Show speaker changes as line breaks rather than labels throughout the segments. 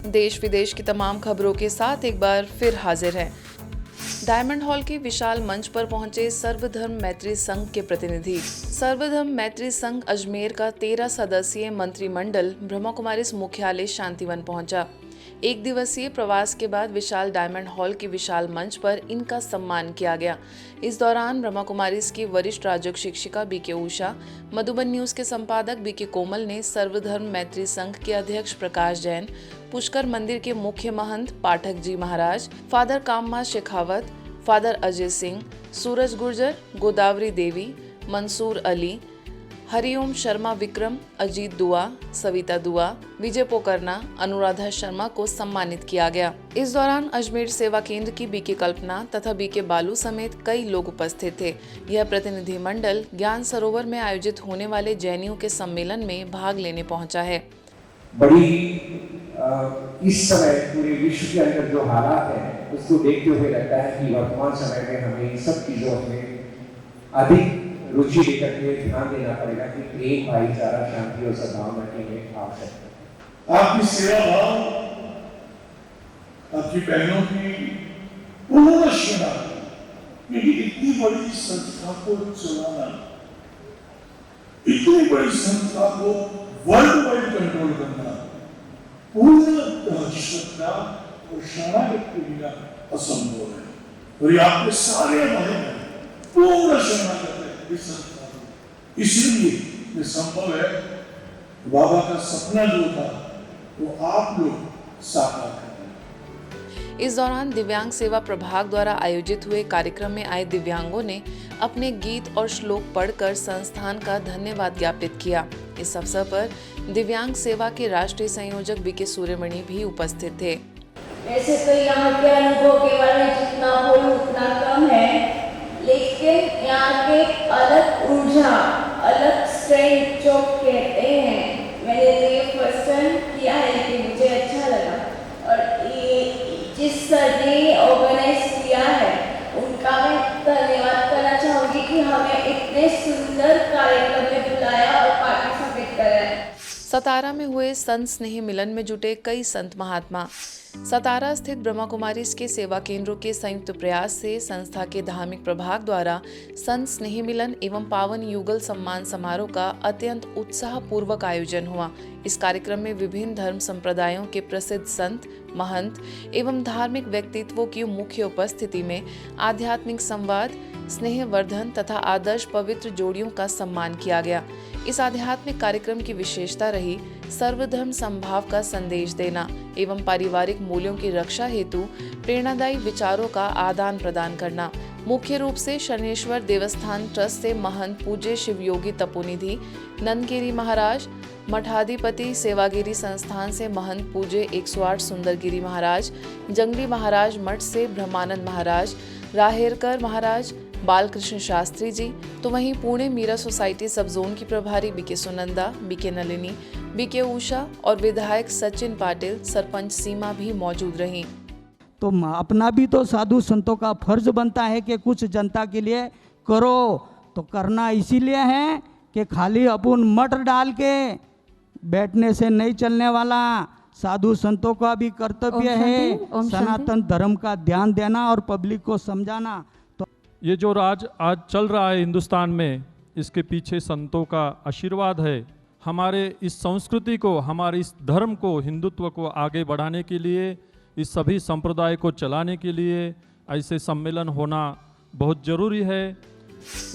देश विदेश की तमाम खबरों के साथ एक बार फिर हाजिर हैं। डायमंड हॉल के विशाल मंच पर पहुंचे सर्वधर्म मैत्री संघ के प्रतिनिधि। सर्वधर्म मैत्री संघ अजमेर का 13 सदस्यीय मंत्रिमंडल ब्रह्मा कुमारीज मुख्यालय शांतिवन पहुंचा। एक दिवसीय प्रवास के बाद विशाल डायमंड हॉल के विशाल मंच पर इनका सम्मान किया गया। इस दौरान ब्रह्मा कुमारीज की वरिष्ठ राजयोग शिक्षिका बीके उषा, मधुबन न्यूज के संपादक बीके कोमल ने सर्वधर्म मैत्री संघ के अध्यक्ष प्रकाश जैन, पुष्कर मंदिर के मुख्य महंत पाठक जी महाराज, फादर काममा शेखावत, फादर अजय सिंह, सूरज गुर्जर, गोदावरी देवी, मंसूर अली, हरिओम शर्मा विक्रम, अजीत दुआ, सविता दुआ, विजय पोकरना, अनुराधा शर्मा को सम्मानित किया गया। इस दौरान अजमेर सेवा केंद्र की बीके कल्पना तथा बीके बालू समेत कई लोग उपस्थित थे। यह प्रतिनिधि मंडल ज्ञान सरोवर में आयोजित होने वाले जैनियों के सम्मेलन में भाग लेने पहुंचा है।
बड़ी इस समय पूरे विश्व के अंदर जो हालात है उसको देखते हुए लगता है कि वर्तमान समय में हमें इन सब चीजों में अधिक रुचि लेकर के ध्यान देना पड़ेगा कि प्रेम, भाईचारा, शांति और सद्भावना के लिए आवश्यक है।
आपकी सेवा भाव, आपकी बहनों की पूर्ण सेवा, क्योंकि इतनी बड़ी संस्था को चलाना, इतनी बड़ी संस्था को वर्ल्ड वाइड कंट्रोल करना पूर्ण श्रद्धा और शरणागत के बिना असंभव है। और ये आपके सारे भाई पूर्ण शरणागत है इस संस्था को। इसलिए ये संभव है। बाबा का सपना जो था वो आप लोग साकार करें।
इस दौरान दिव्यांग सेवा प्रभाग द्वारा आयोजित हुए कार्यक्रम में आए दिव्यांगों ने अपने गीत और श्लोक पढ़कर संस्थान का धन्यवाद ज्ञापित किया। इस अवसर पर दिव्यांग सेवा के राष्ट्रीय संयोजक बीके सूर्यमणि भी उपस्थित थे।
वैसे तो यहाँ के अनुभव के बारे में जितना बोलूं उतना कम है, लेकिन यहाँ के अलग ऊर्जा, अलग स्ट्रेंथ जो कहते हैं, मैंने तो ये फर्स्ट टाइम किया है लेकिन मुझे अच्छा लगा। और ये जिस सर ने ऑर्गेनाइज किया है उनका मैं धन्यवाद करना चाहूँगी कि हमें इतने सुंदर कार्यक्रम में बुलाया और पार्टिसिपेट कराया।
सतारा में हुए संत स्नेह मिलन में जुटे कई संत महात्मा। सतारा स्थित ब्रह्मा कुमारीज के सेवा केंद्रों के संयुक्त प्रयास से संस्था के धार्मिक प्रभाग द्वारा संत स्नेह मिलन एवं पावन युगल सम्मान समारोह का अत्यंत उत्साह पूर्वक आयोजन हुआ। इस कार्यक्रम में विभिन्न धर्म संप्रदायों के प्रसिद्ध संत, महंत एवं धार्मिक व्यक्तित्वों की मुख्य उपस्थिति में आध्यात्मिक संवाद, स्नेहवर्धन तथा आदर्श पवित्र जोड़ियों का सम्मान किया गया। इस आध्यात्मिक कार्यक्रम की विशेषता रही सर्वधर्म समभाव का संदेश देना एवं पारिवारिक मूल्यों की रक्षा हेतु प्रेरणादायी विचारों का आदान प्रदान करना। मुख्य रूप से शनेश्वर देवस्थान ट्रस्ट से महंत पूज्य शिवयोगी तपोनिधि नंदगिरी महाराज, मठाधिपति सेवागिरी संस्थान से महंत पूज्य 108 सुंदरगिरी महाराज, जंगली महाराज मठ से ब्रह्मानंद महाराज, राहेरकर महाराज, बालकृष्ण शास्त्री जी, तो वहीं Pune Meera society sub zone की प्रभारी BK Sunanda, BK Nalini, BK Usha और विधायक सचिन पाटिल, सरपंच सीमा भी मौजूद रहीं।
तो अपना भी तो साधु संतों का फर्ज बनता है कि कुछ जनता के लिए करो। तो करना इसीलिए है कि खाली अपन मठ डाल के बैठने से नहीं चलने वाला। साधु संतों का भी कर्तव्य है सनातन धर्म का ध्यान देना और पब्लिक को समझाना। तो
ये जो राज आज चल रहा है हिंदुस्तान में, इसके पीछे संतों का आशीर्वाद है। हमारे इस संस्कृति को, हमारे इस धर्म को, हिंदुत्व को आगे बढ़ाने के लिए, इस सभी संप्रदाय को चलाने के लिए ऐसे सम्मेलन होना बहुत जरूरी है।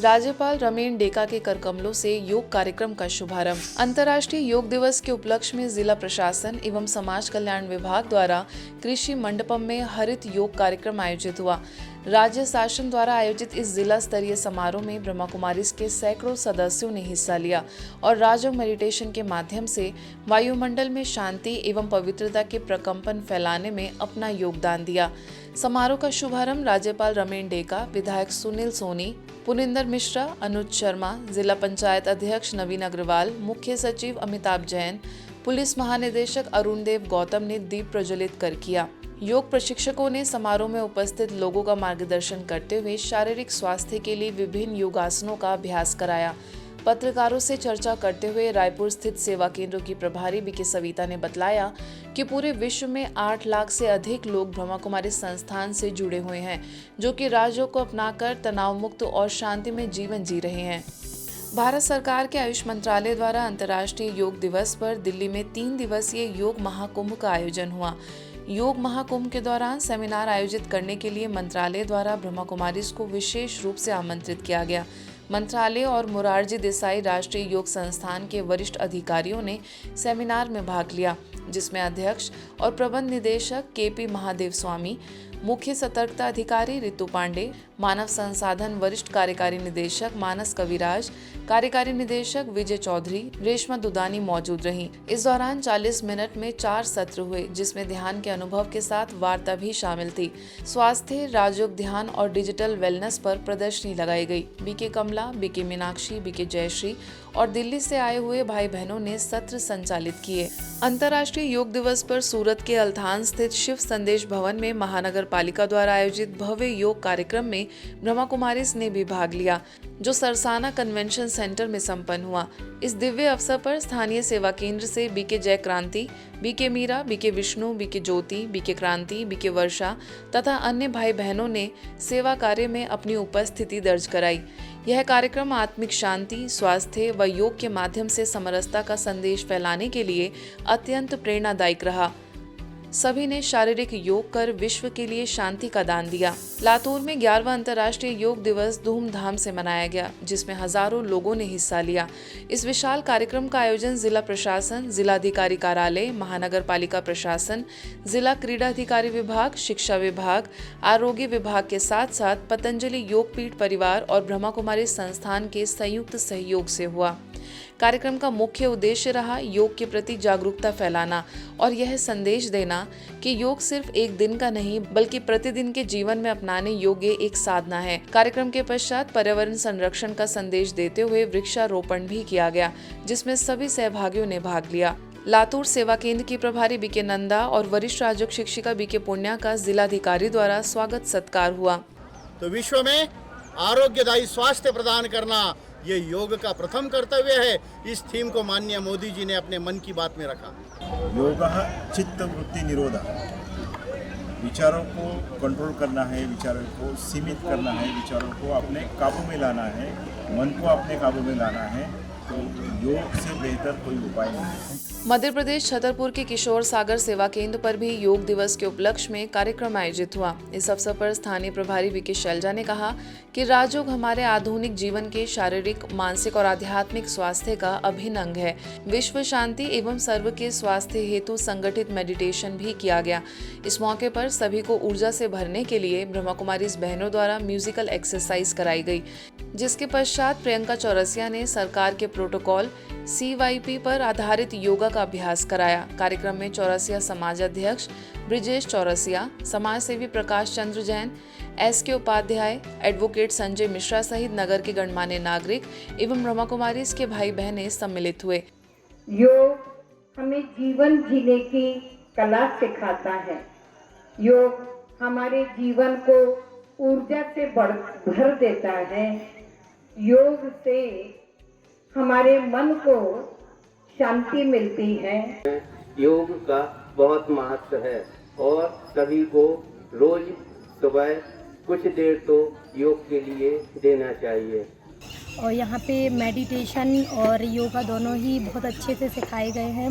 राज्यपाल रमेन डेका के करकमलों से योग कार्यक्रम का शुभारंभ। अंतर्राष्ट्रीय योग दिवस के उपलक्ष्य में जिला प्रशासन एवं समाज कल्याण विभाग द्वारा कृषि मंडपम में हरित योग कार्यक्रम आयोजित हुआ। राज्य शासन द्वारा आयोजित इस जिला स्तरीय समारोह में ब्रह्मा कुमारीज के सैकड़ों सदस्यों ने हिस्सा लिया और राजयोग मेडिटेशन के माध्यम से वायुमंडल में शांति एवं पवित्रता के प्रकंपन फैलाने में अपना योगदान दिया। समारोह का शुभारंभ राज्यपाल रमेन डेका, विधायक सुनील सोनी, पुनिंदर मिश्रा, अनुज शर्मा, जिला पंचायत अध्यक्ष नवीन अग्रवाल, मुख्य सचिव अमिताभ जैन, पुलिस महानिदेशक अरुण देव गौतम ने दीप प्रज्वलित कर किया। योग प्रशिक्षकों ने समारोह में उपस्थित लोगों का मार्गदर्शन करते हुए शारीरिक स्वास्थ्य के लिए विभिन्न योगासनों का अभ्यास कराया। पत्रकारों से चर्चा करते हुए रायपुर स्थित सेवा केंद्र की प्रभारी बीके सविता ने बतलाया कि पूरे विश्व में 8 लाख से अधिक लोग ब्रह्मा कुमारी संस्थान से जुड़े हुए हैं, जो कि राजयोग को अपनाकर तनाव मुक्त और शांति में जीवन जी रहे हैं। भारत सरकार के आयुष मंत्रालय द्वारा अंतर्राष्ट्रीय योग दिवस पर दिल्ली में 3 दिवसीय योग महाकुंभ का आयोजन हुआ। योग महाकुंभ के दौरान सेमिनार आयोजित करने के लिए मंत्रालय द्वारा ब्रह्मा कुमारीज को विशेष रूप से आमंत्रित किया गया। मंत्रालय और मोरारजी देसाई राष्ट्रीय योग संस्थान के वरिष्ठ अधिकारियों ने सेमिनार में भाग लिया, जिसमें अध्यक्ष और प्रबंध निदेशक केपी महादेव स्वामी, मुख्य सतर्कता अधिकारी रितु पांडे, मानव संसाधन वरिष्ठ कार्यकारी निदेशक मानस कविराज, कार्यकारी निदेशक विजय चौधरी, रेशमा दुदानी मौजूद रहीं। इस दौरान 40 मिनट में 4 सत्र हुए, जिसमें ध्यान के अनुभव के साथ वार्ता भी शामिल थी। स्वास्थ्य, राजयोग, ध्यान और डिजिटल वेलनेस पर प्रदर्शनी लगाई गई। बीके कमला, बीके मीनाक्षी, बीके जयश्री और दिल्ली से आए हुए भाई बहनों ने सत्र संचालित किए। अंतर्राष्ट्रीय योग दिवस पर सूरत के अल्थान स्थित शिव संदेश भवन में महानगर पालिका द्वारा आयोजित भव्य योग कार्यक्रम में ब्रह्मा कुमारीज ने भी भाग लिया, जो सरसाना कन्वेंशन सेंटर में संपन्न हुआ। इस दिव्य अवसर पर स्थानीय सेवा केंद्र से BK Jay Kranti, BK Meera, BK Vishnu, BK Jyoti, BK Kranti, BK Varsha तथा अन्य भाई बहनों ने सेवा कार्य में अपनी उपस्थिति दर्ज कराई। यह कार्यक्रम आत्मिक शांति, स्वास्थ्य व योग के माध्यम से समरसता का संदेश फैलाने के लिए अत्यंत प्रेरणादायक रहा। सभी ने शारीरिक योग कर विश्व के लिए शांति का दान दिया। लातूर में 11वां अंतर्राष्ट्रीय योग दिवस धूमधाम से मनाया गया, जिसमें हजारों लोगों ने हिस्सा लिया। इस विशाल कार्यक्रम का आयोजन जिला प्रशासन, जिलाधिकारी कार्यालय, महानगर पालिका प्रशासन, जिला क्रीड़ा अधिकारी विभाग, शिक्षा विभाग, आरोग्य विभाग के साथ साथ पतंजलि योग पीठ परिवार और ब्रह्मा कुमारी संस्थान के संयुक्त सहयोग से हुआ। कार्यक्रम का मुख्य उद्देश्य रहा योग के प्रति जागरूकता फैलाना और यह संदेश देना कि योग सिर्फ एक दिन का नहीं, बल्कि प्रतिदिन के जीवन में अपनाने योग्य एक साधना है। कार्यक्रम के पश्चात पर्यावरण संरक्षण का संदेश देते हुए वृक्षारोपण भी किया गया, जिसमें सभी सहभागियों ने भाग लिया। लातूर सेवा केंद्र की प्रभारी बीके नंदा और वरिष्ठ राजयोग शिक्षिका बीके पुण्या का जिलाधिकारी द्वारा स्वागत सत्कार हुआ।
तो विश्व में आरोग्यदायी स्वास्थ्य प्रदान करना ये योग का प्रथम कर्तव्य है। इस थीम को माननीय मोदी जी ने अपने मन की बात में रखा।
योगः चित्तवृत्ति निरोधः, विचारों को कंट्रोल करना है, विचारों को सीमित करना है, विचारों को अपने काबू में लाना है, मन को अपने काबू में लाना है। तो योग से बेहतर कोई उपाय नहीं है।
मध्य प्रदेश छतरपुर के किशोर सागर सेवा केंद्र पर भी योग दिवस के उपलक्ष्य में कार्यक्रम आयोजित हुआ। इस अवसर पर स्थानीय प्रभारी बीके शैलजा ने कहा कि राजयोग हमारे आधुनिक जीवन के शारीरिक, मानसिक और आध्यात्मिक स्वास्थ्य का अभिन्न अंग है। विश्व शांति एवं सर्व के स्वास्थ्य हेतु संगठित मेडिटेशन भी किया गया। इस मौके पर सभी को ऊर्जा से भरने के लिए ब्रह्मा कुमारीज बहनों द्वारा म्यूजिकल एक्सरसाइज कराई गई, जिसके पश्चात प्रियंका चौरसिया ने सरकार के प्रोटोकॉल CYP पर आधारित योगा का अभ्यास कराया। कार्यक्रम में चौरसिया समाज अध्यक्ष ब्रिजेश चौरसिया, समाज सेवी प्रकाश चंद्र जैन, SK उपाध्याय, एडवोकेट संजय मिश्रा सहित नगर के गणमान्य नागरिक एवं ब्रह्मा कुमारीज के भाई बहनें सम्मिलित हुए।
योग हमें जीवन जीने की कला सिखाता है। योग हमारे जीवन को ऊर्जा से भर देता है। योग से हमारे मन को शांति मिलती है।
योग का बहुत महत्व है और सभी को रोज सुबह कुछ देर तो योग के लिए देना चाहिए।
और यहाँ पे मेडिटेशन और योगा दोनों ही बहुत अच्छे से सिखाए गए हैं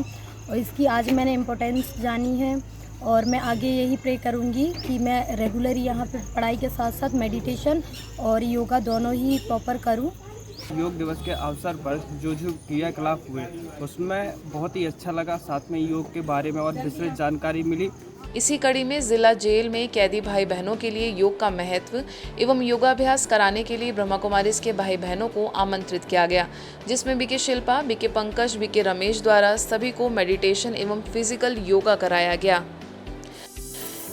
और इसकी आज मैंने इम्पोर्टेंस जानी है और मैं आगे यही प्रे करूँगी कि मैं रेगुलर यहाँ पे पढ़ाई के साथ साथ मेडिटेशन और योगा दोनों ही प्रॉपर करूँ।
योग दिवस के अवसर पर जो क्रियाकलाप हुए उसमें बहुत ही अच्छा लगा, साथ में योग के बारे में और विस्तृत जानकारी मिली।
इसी कड़ी में जिला जेल में कैदी भाई बहनों के लिए योग का महत्व एवं योगाभ्यास कराने के लिए ब्रह्मा कुमारीज के भाई बहनों को आमंत्रित किया गया, जिसमें BK Shilpa, BK Pankaj, BK Ramesh द्वारा सभी को मेडिटेशन एवं फिजिकल योगा कराया गया।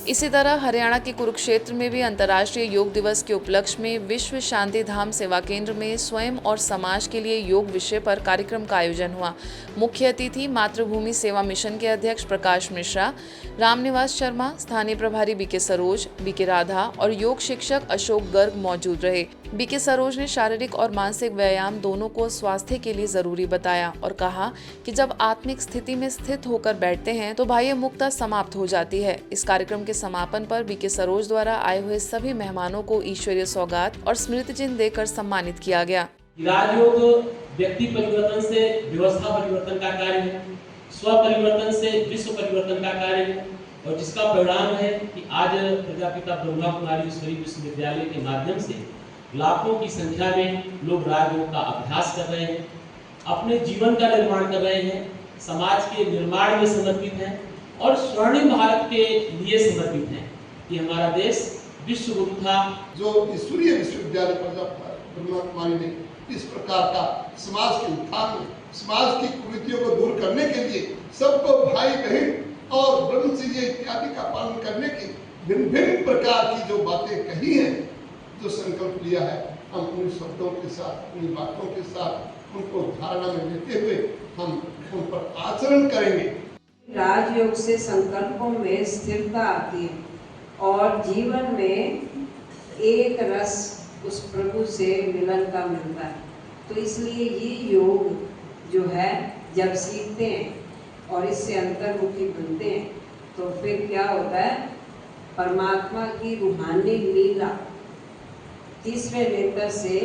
इसी तरह हरियाणा के कुरुक्षेत्र में भी अंतर्राष्ट्रीय योग दिवस के उपलक्ष्य में विश्व शांति धाम सेवा केंद्र में स्वयं और समाज के लिए योग विषय पर कार्यक्रम का आयोजन हुआ। मुख्य अतिथि मातृभूमि सेवा मिशन के अध्यक्ष प्रकाश मिश्रा, रामनिवास शर्मा, स्थानीय प्रभारी बीके सरोज, बीके राधा और योग शिक्षक अशोक गर्ग मौजूद रहे। बीके सरोज ने शारीरिक और मानसिक व्यायाम दोनों को स्वास्थ्य के लिए जरूरी बताया और कहा कि जब आत्मिक स्थिति में स्थित होकर बैठते हैं तो बाह्य मुक्ता समाप्त हो जाती है। इस कार्यक्रम के समापन पर बीके सरोज द्वारा आए हुए सभी मेहमानों को ईश्वरीय सौगात और स्मृति चिन्ह देकर सम्मानित किया गया।
राजयोग व्यक्ति परिवर्तन से व्यवस्था परिवर्तन का कार्य है, स्व परिवर्तन से विश्व परिवर्तन का कार्य है और जिसका परिणाम है कि आज प्रजापिता ब्रह्मा कुमारी ईश्वरी विश्वविद्यालय के माध्यम से लाखों की संख्या में लोग राजयोग का अभ्यास कर रहे हैं, अपने जीवन का निर्माण कर रहे हैं, समाज के निर्माण में समर्पित हैं और स्वर्णिम भारत के लिए समर्पित हैं कि हमारा देश विश्व गुरु था।
जो ईश्वरीय विश्वविद्यालय ब्रह्मा कुमारी ने इस प्रकार का समाज के उत्थान में समाज की कुरीतियों को दूर करने के लिए सबको भाई बहन और ब्रह्मचर्य इत्यादि का पालन करने की भिन्न भिन्न प्रकार की जो बातें कही हैं, जो संकल्प लिया है, हम उन शब्दों के साथ, उन बातों के साथ उनको धारणा में लेते हुए हम उन पर आचरण करेंगे।
राजयोग से संकल्पों में स्थिरता आती है और जीवन में एक रस उस प्रभु से मिलन का मिलता है। तो इसलिए ये योग जो है जब सीखते हैं और इससे अंतर्मुखी बनते हैं तो फिर क्या होता है, परमात्मा की रूहानी लीला तीसरे नेत्र से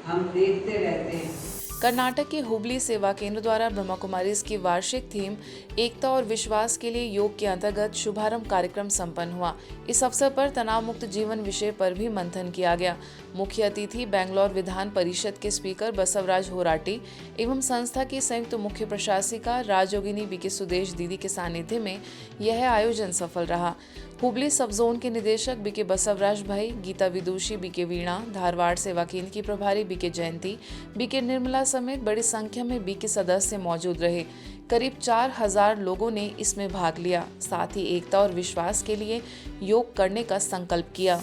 हम देखते रहते हैं।
कर्नाटक के हुबली सेवा केंद्र द्वारा ब्रह्मा कुमारीज की वार्षिक थीम एकता और विश्वास के लिए योग के अंतर्गत शुभारंभ कार्यक्रम संपन्न हुआ। इस अवसर पर तनाव मुक्त जीवन विषय पर भी मंथन किया गया। मुख्य अतिथि बेंगलोर विधान परिषद के स्पीकर बसवराज होराटी एवं संस्था की संयुक्त मुख्य प्रशासिका राजयोगिनी बीके सुदेश दीदी के सानिध्य में यह आयोजन सफल रहा। हुबली सब जोन के निदेशक बीके बसवराज भाई, गीता विदुषी बीके वीणा, धारवाड़ सेवा केंद्र की प्रभारी बीके जयंती, बीके निर्मला समेत बड़ी संख्या में बीके सदस्य मौजूद रहे। करीब 4000 लोगों ने इसमें भाग लिया। साथ ही एकता और विश्वास के लिए योग करने का संकल्प किया।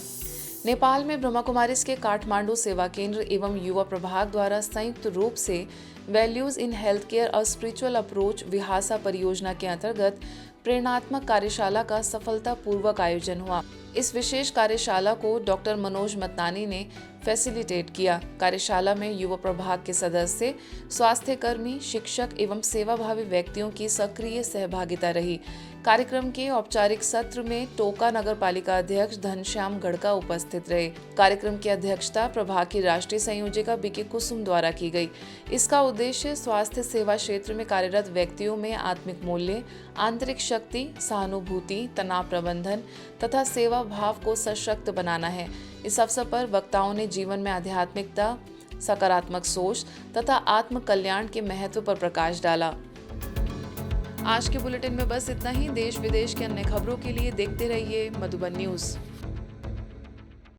नेपाल में ब्रह्मा कुमारीज के काठमांडू सेवा केंद्र एवं युवा प्रभाग द्वारा संयुक्त रूप से वैल्यूज इन हेल्थ केयर और स्पिरिचुअल अप्रोच विहासा परियोजना के अंतर्गत प्रेरणात्मक कार्यशाला का सफलतापूर्वक आयोजन हुआ। इस विशेष कार्यशाला को डॉक्टर मनोज मतनानी ने फैसिलिटेट किया। कार्यशाला में युवा प्रभाग के सदस्य, स्वास्थ्य कर्मी, शिक्षक एवं सेवाभावी व्यक्तियों की सक्रिय सहभागिता रही। कार्यक्रम के औपचारिक सत्र में टोका नगर पालिका अध्यक्ष धनश्याम गढ़का उपस्थित रहे। कार्यक्रम की अध्यक्षता प्रभाग की राष्ट्रीय संयोजिका बीके कुसुम द्वारा की गई। इसका उद्देश्य स्वास्थ्य सेवा क्षेत्र में कार्यरत व्यक्तियों में आत्मिक मूल्य, आंतरिक शक्ति, सहानुभूति, तनाव प्रबंधन तथा सेवा भाव को सशक्त बनाना है। इस अवसर पर वक्ताओं ने जीवन में आध्यात्मिकता, सकारात्मक सोच तथा आत्म कल्याण के महत्व पर प्रकाश डाला। आज के बुलेटिन में बस इतना ही। देश विदेश के अन्य खबरों के लिए देखते रहिए मधुबन न्यूज।